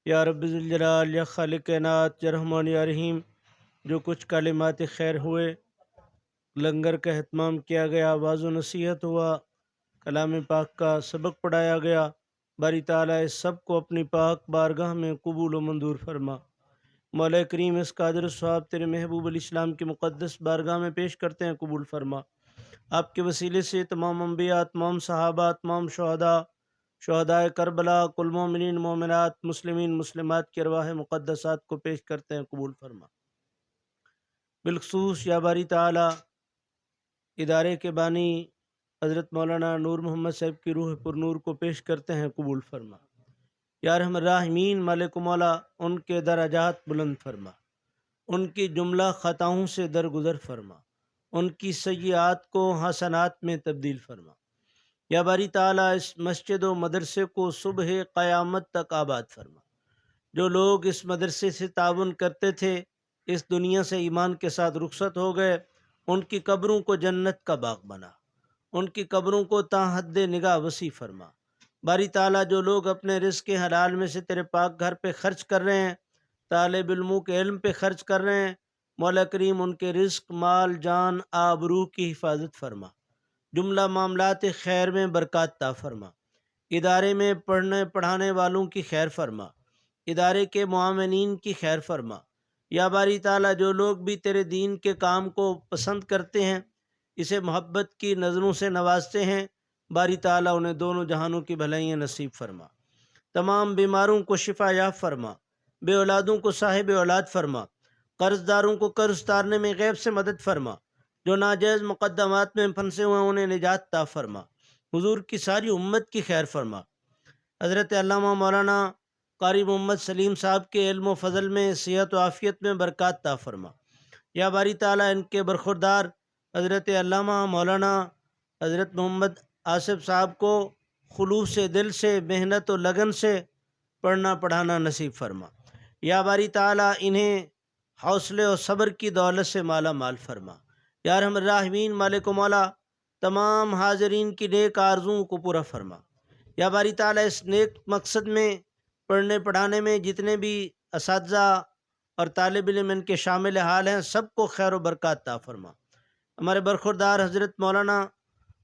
یا رب ذوالجلال، یا خالق کائنات، یا رحمان یا رحیم، جو کچھ کلمات خیر ہوئے، لنگر کا اہتمام کیا گیا، واعظ و نصیحت ہوا، کلام پاک کا سبق پڑھایا گیا، باری تعالیٰ اس سب کو اپنی پاک بارگاہ میں قبول و منظور فرما۔ مولا کریم اس کا اجر و ثواب تیرے محبوب علیہ السلام کی مقدس بارگاہ میں پیش کرتے ہیں، قبول فرما۔ آپ کے وسیلے سے تمام انبیاء، تمام صحابہ، تمام شہدائے کربلا، کل مومنین مومنات، مسلمین مسلمات کی ارواح مقدسات کو پیش کرتے ہیں، قبول فرما۔ بالخصوص یا باری تعالی ادارے کے بانی حضرت مولانا نور محمد صاحب کی روح پر نور کو پیش کرتے ہیں، قبول فرما۔ یا ارحم الراحمین مالک و مولا ان کے درجات بلند فرما، ان کی جملہ خطاؤں سے درگزر فرما، ان کی سیئات کو حسنات میں تبدیل فرما۔ یا باری تعالیٰ اس مسجد و مدرسے کو صبح قیامت تک آباد فرما۔ جو لوگ اس مدرسے سے تعاون کرتے تھے اس دنیا سے ایمان کے ساتھ رخصت ہو گئے، ان کی قبروں کو جنت کا باغ بنا، ان کی قبروں کو تا حد نگاہ وسیع فرما۔ باری تعالیٰ جو لوگ اپنے رزق حلال میں سے تیرے پاک گھر پہ خرچ کر رہے ہیں، طالب علموں کے علم پہ خرچ کر رہے ہیں، مولا کریم ان کے رزق، مال، جان، آبرو کی حفاظت فرما، جملہ معاملات خیر میں برکات عطا فرما، ادارے میں پڑھنے پڑھانے والوں کی خیر فرما، ادارے کے معاونین کی خیر فرما۔ یا باری تعالیٰ جو لوگ بھی تیرے دین کے کام کو پسند کرتے ہیں، اسے محبت کی نظروں سے نوازتے ہیں، باری تعالیٰ انہیں دونوں جہانوں کی بھلائیاں نصیب فرما۔ تمام بیماروں کو شفا یاب فرما، بے اولادوں کو صاحب اولاد فرما، قرض داروں کو قرض اتارنے میں غیب سے مدد فرما، جو ناجائز مقدمات میں پھنسے ہوئے ہیں انہیں نجات عطا فرما، حضور کی ساری امت کی خیر فرما۔ حضرت علامہ مولانا قاری محمد سلیم صاحب کے علم و فضل میں، صحت و عافیت میں برکات عطا فرما۔ یا باری تعالیٰ ان کے برخوردار حضرت علامہ مولانا حضرت محمد آصف صاحب کو خلوص دل سے، محنت و لگن سے پڑھنا پڑھانا نصیب فرما۔ یا باری تعالیٰ انہیں حوصلے و صبر کی دولت سے مالا مال فرما۔ یا ارحم الراحمین مالک و مولا تمام حاضرین کی نیک آرزوؤں کو پورا فرما۔ یا باری تعالیٰ اس نیک مقصد میں پڑھنے پڑھانے میں جتنے بھی اساتذہ اور طالب علم ان کے شامل حال ہیں، سب کو خیر و برکات عطا فرما۔ ہمارے برخوردار حضرت مولانا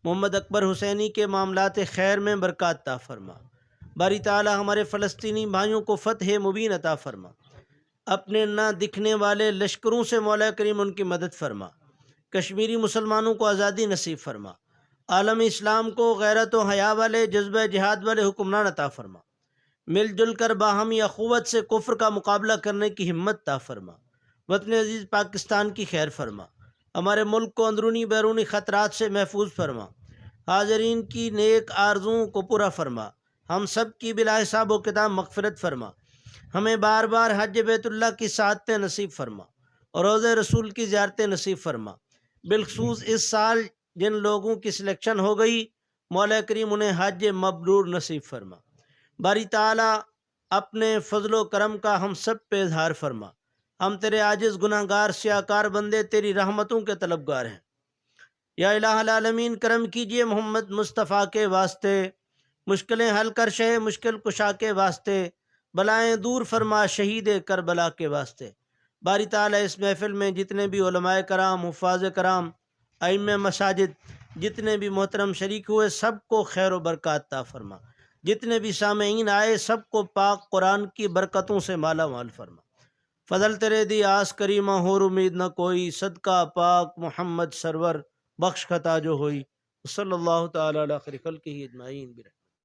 محمد اکبر حسینی کے معاملات خیر میں برکات عطا فرما۔ باری تعالیٰ ہمارے فلسطینی بھائیوں کو فتح مبین عطا فرما، اپنے نہ دکھنے والے لشکروں سے مولا کریم ان کی مدد فرما، کشمیری مسلمانوں کو آزادی نصیب فرما، عالم اسلام کو غیرت و حیا والے، جذبہ جہاد والے حکمران عطا فرما، مل جل کر باہمی اخوت سے کفر کا مقابلہ کرنے کی ہمت عطا فرما، وطن عزیز پاکستان کی خیر فرما، ہمارے ملک کو اندرونی بیرونی خطرات سے محفوظ فرما، حاضرین کی نیک آرزوؤں کو پورا فرما، ہم سب کی بلا حساب و کتاب مغفرت فرما، ہمیں بار بار حج بیت اللہ کی سعادتیں نصیب فرما اور روضہ رسول کی زیارتیں نصیب فرما۔ بالخصوص اس سال جن لوگوں کی سلیکشن ہو گئی، مولا کریم انہیں حج مبرور نصیب فرما۔ باری تعالیٰ اپنے فضل و کرم کا ہم سب پہ اظہار فرما، ہم تیرے عاجز گناہ گار سیاکار بندے تیری رحمتوں کے طلبگار ہیں۔ یا الہ العالمین کرم کیجئے محمد مصطفیٰ کے واسطے، مشکلیں حل کر شہ مشکل کشا کے واسطے، بلائیں دور فرما شہید کربلا کے واسطے۔ باری تعالیٰ اس محفل میں جتنے بھی علماء کرام، حفاظ کرام، ائمہ مساجد، جتنے بھی محترم شریک ہوئے، سب کو خیر و برکات عطا فرما، جتنے بھی سامعین آئے سب کو پاک قرآن کی برکتوں سے مالا مال فرما۔ فضل تیرے دی آس کریمہ ہور امید نہ کوئی، صدقہ پاک محمد سرور بخش خطا جو ہوئی۔ صلی اللہ تعالیٰ علی خیر خلقہ اجمعین۔